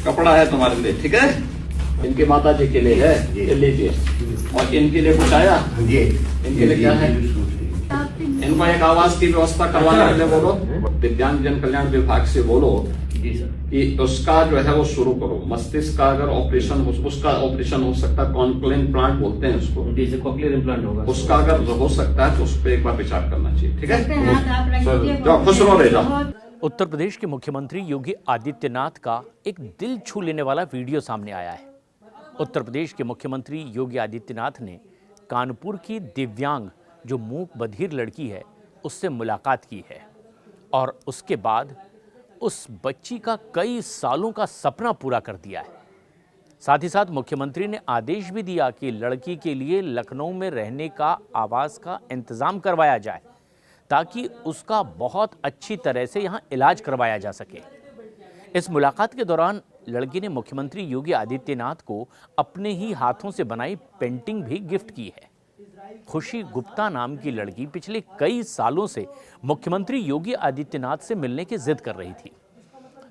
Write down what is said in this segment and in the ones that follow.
कपड़ा है तुम्हारे लिए, ठीक है? इनके माता जी के लिए है, ये लीजिए। और इनके लिए कुछ आया? इनके लिए क्या है? इनको एक आवास की व्यवस्था करवाने के लिए बोलो, दिव्यांग जन कल्याण विभाग से बोलो जी सर कि उसका जो है वो शुरू करो। मस्तिष्क का अगर ऑपरेशन हो, उसका ऑपरेशन हो सकता है, कॉन्क्लेन प्लांट बोलते हैं उसको, जी सर कॉक्लियर इम्प्लांट होगा उसका अगर हो सकता है तो उस पर एक बार विचार करना चाहिए, ठीक है? जाओ खुश रहो, रह जाओ। उत्तर प्रदेश के मुख्यमंत्री योगी आदित्यनाथ का एक दिल छू लेने वाला वीडियो सामने आया है। उत्तर प्रदेश के मुख्यमंत्री योगी आदित्यनाथ ने कानपुर की दिव्यांग जो मूक बधिर लड़की है उससे मुलाकात की है और उसके बाद उस बच्ची का कई सालों का सपना पूरा कर दिया है। साथ ही साथ मुख्यमंत्री ने आदेश भी दिया कि लड़की के लिए लखनऊ में रहने का आवास का इंतजाम करवाया जाए ताकि उसका बहुत अच्छी तरह से यहाँ इलाज करवाया जा सके। इस मुलाकात के दौरान लड़की ने मुख्यमंत्री योगी आदित्यनाथ को अपने ही हाथों से बनाई पेंटिंग भी गिफ्ट की है। खुशी गुप्ता नाम की लड़की पिछले कई सालों से मुख्यमंत्री योगी आदित्यनाथ से मिलने की जिद कर रही थी,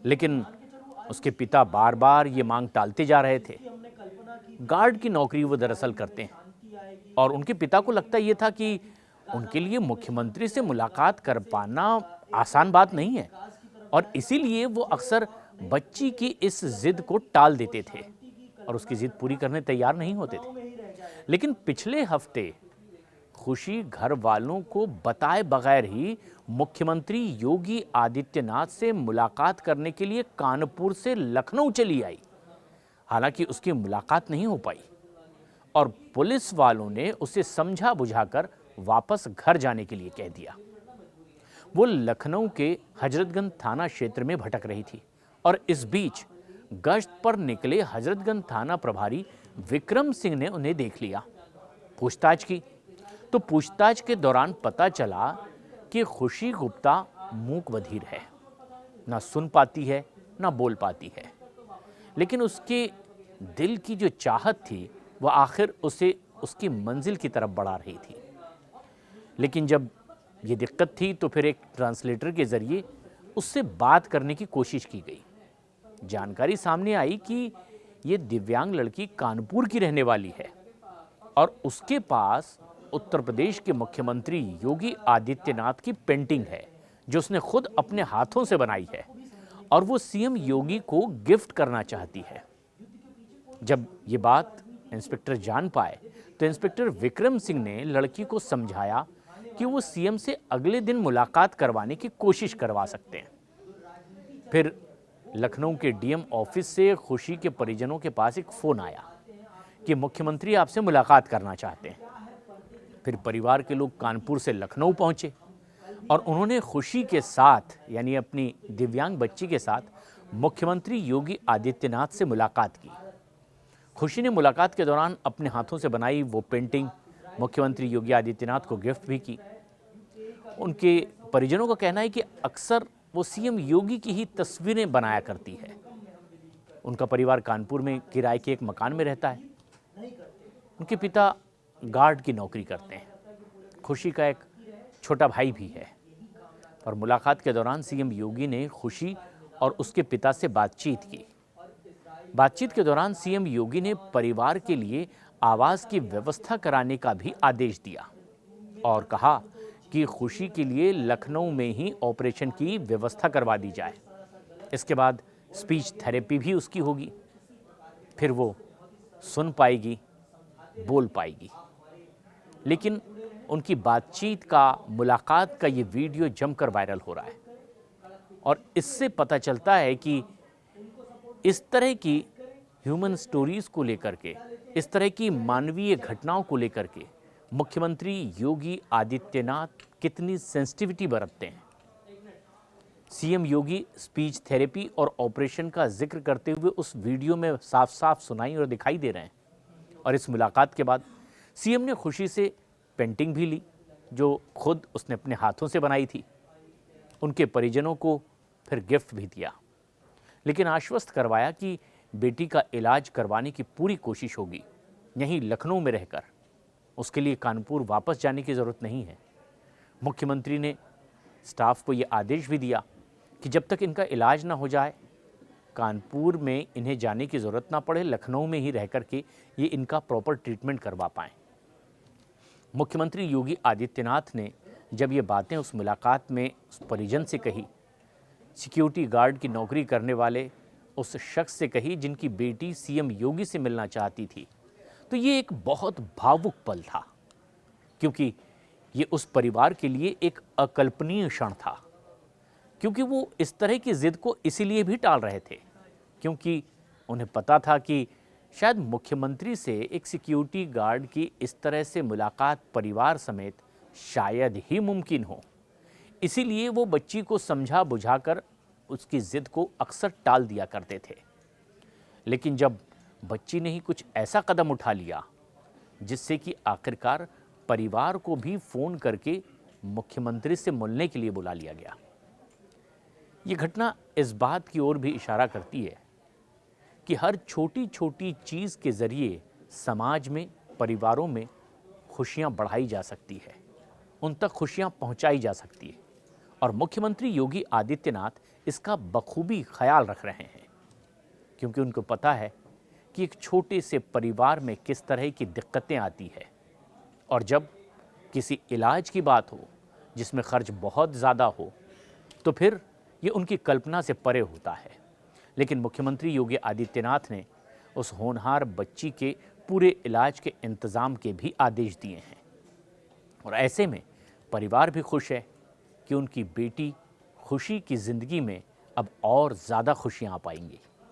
लेकिन उसके पिता बार बार ये मांग टालते जा रहे थे। गार्ड की नौकरी वो दरअसल करते हैं और उनके पिता को लगता ये था कि उनके लिए मुख्यमंत्री से मुलाकात कर पाना आसान बात नहीं है और इसीलिए वो अक्सर बच्ची की इस जिद को टाल देते थे और उसकी जिद पूरी करने तैयार नहीं होते थे। लेकिन पिछले हफ्ते खुशी घर वालों को बताए बगैर ही मुख्यमंत्री योगी आदित्यनाथ से मुलाकात करने के लिए कानपुर से लखनऊ चली आई। हालांकि उसकी मुलाकात नहीं हो पाई और पुलिस वालों ने उसे समझा बुझाकर वापस घर जाने के लिए कह दिया। वो लखनऊ के हजरतगंज थाना क्षेत्र में भटक रही थी और इस बीच गश्त पर निकले हजरतगंज थाना प्रभारी विक्रम सिंह ने उन्हें देख लिया। पूछताछ की तो पूछताछ के दौरान पता चला कि खुशी गुप्ता मूक बधिर है, ना सुन पाती है ना बोल पाती है, लेकिन उसके दिल की जो चाहत थी वह आखिर उसे उसकी मंजिल की तरफ बढ़ा रही थी। लेकिन जब ये दिक्कत थी तो फिर एक ट्रांसलेटर के जरिए उससे बात करने की कोशिश की गई। जानकारी सामने आई कि ये दिव्यांग लड़की कानपुर की रहने वाली है और उसके पास उत्तर प्रदेश के मुख्यमंत्री योगी आदित्यनाथ की पेंटिंग है जो उसने खुद अपने हाथों से बनाई है और वो सीएम योगी को गिफ्ट करना चाहती है। जब ये बात इंस्पेक्टर जान पाए तो इंस्पेक्टर विक्रम सिंह ने लड़की को समझाया कि वो सीएम से अगले दिन मुलाकात करवाने की कोशिश करवा सकते हैं। फिर लखनऊ के डीएम ऑफिस से खुशी के परिजनों के पास एक फोन आया कि मुख्यमंत्री आपसे मुलाकात करना चाहते हैं। फिर परिवार के लोग कानपुर से लखनऊ पहुंचे और उन्होंने खुशी के साथ यानी अपनी दिव्यांग बच्ची के साथ मुख्यमंत्री योगी आदित्यनाथ से मुलाकात की। खुशी ने मुलाकात के दौरान अपने हाथों से बनाई वो पेंटिंग मुख्यमंत्री योगी आदित्यनाथ को गिफ्ट भी की। उनके परिजनों का कहना है कि अक्सर वो सीएम योगी की ही तस्वीरें बनाया करती है। उनका परिवार कानपुर में किराए के एक मकान में रहता है। उनके पिता गार्ड की नौकरी करते हैं। खुशी का एक छोटा भाई भी है और मुलाकात के दौरान सीएम योगी ने खुशी और उसके पिता से बातचीत की। बातचीत के दौरान सीएम योगी ने परिवार के लिए आवास की व्यवस्था कराने का भी आदेश दिया और कहा कि खुशी के लिए लखनऊ में ही ऑपरेशन की व्यवस्था करवा दी जाए। इसके बाद स्पीच थेरेपी भी उसकी होगी, फिर वो सुन पाएगी, बोल पाएगी। लेकिन उनकी बातचीत का, मुलाकात का ये वीडियो जमकर वायरल हो रहा है और इससे पता चलता है कि इस तरह की ह्यूमन स्टोरीज को लेकर के, इस तरह की मानवीय घटनाओं को लेकर के मुख्यमंत्री योगी आदित्यनाथ कितनी सेंसिटिविटी बरतते हैं। सीएम योगी स्पीच थेरेपी और ऑपरेशन का जिक्र करते हुए उस वीडियो में साफ साफ सुनाई और दिखाई दे रहे हैं। और इस मुलाकात के बाद सीएम ने खुशी से पेंटिंग भी ली जो खुद उसने अपने हाथों से बनाई थी। उनके परिजनों को फिर गिफ्ट भी दिया, लेकिन आश्वस्त करवाया कि बेटी का इलाज करवाने की पूरी कोशिश होगी, यहीं लखनऊ में रहकर। उसके लिए कानपुर वापस जाने की ज़रूरत नहीं है। मुख्यमंत्री ने स्टाफ को ये आदेश भी दिया कि जब तक इनका इलाज ना हो जाए कानपुर में इन्हें जाने की ज़रूरत ना पड़े, लखनऊ में ही रह कर के ये इनका प्रॉपर ट्रीटमेंट करवा पाएँ। मुख्यमंत्री योगी आदित्यनाथ ने जब ये बातें उस मुलाकात में उस परिजन से कही, सिक्योरिटी गार्ड की नौकरी करने वाले उस शख्स से कही जिनकी बेटी सीएम योगी से मिलना चाहती थी, तो ये एक बहुत भावुक पल था, क्योंकि ये उस परिवार के लिए एक अकल्पनीय क्षण था। क्योंकि वो इस तरह की जिद को इसीलिए भी टाल रहे थे क्योंकि उन्हें पता था कि शायद मुख्यमंत्री से एक सिक्योरिटी गार्ड की इस तरह से मुलाकात परिवार समेत शायद ही मुमकिन हो। इसीलिए वो बच्ची को समझा बुझाकर उसकी जिद को अक्सर टाल दिया करते थे। लेकिन जब बच्ची ने ही कुछ ऐसा कदम उठा लिया जिससे कि आखिरकार परिवार को भी फ़ोन करके मुख्यमंत्री से मिलने के लिए बुला लिया गया, ये घटना इस बात की ओर भी इशारा करती है कि हर छोटी छोटी चीज़ के ज़रिए समाज में, परिवारों में खुशियां बढ़ाई जा सकती है, उन तक खुशियां पहुंचाई जा सकती है। और मुख्यमंत्री योगी आदित्यनाथ इसका बखूबी ख्याल रख रहे हैं, क्योंकि उनको पता है कि एक छोटे से परिवार में किस तरह की दिक्कतें आती है, और जब किसी इलाज की बात हो जिसमें खर्च बहुत ज़्यादा हो तो फिर ये उनकी कल्पना से परे होता है। लेकिन मुख्यमंत्री योगी आदित्यनाथ ने उस होनहार बच्ची के पूरे इलाज के इंतज़ाम के भी आदेश दिए हैं, और ऐसे में परिवार भी खुश है कि उनकी बेटी खुशी की ज़िंदगी में अब और ज़्यादा खुशियाँ आ पाएंगी।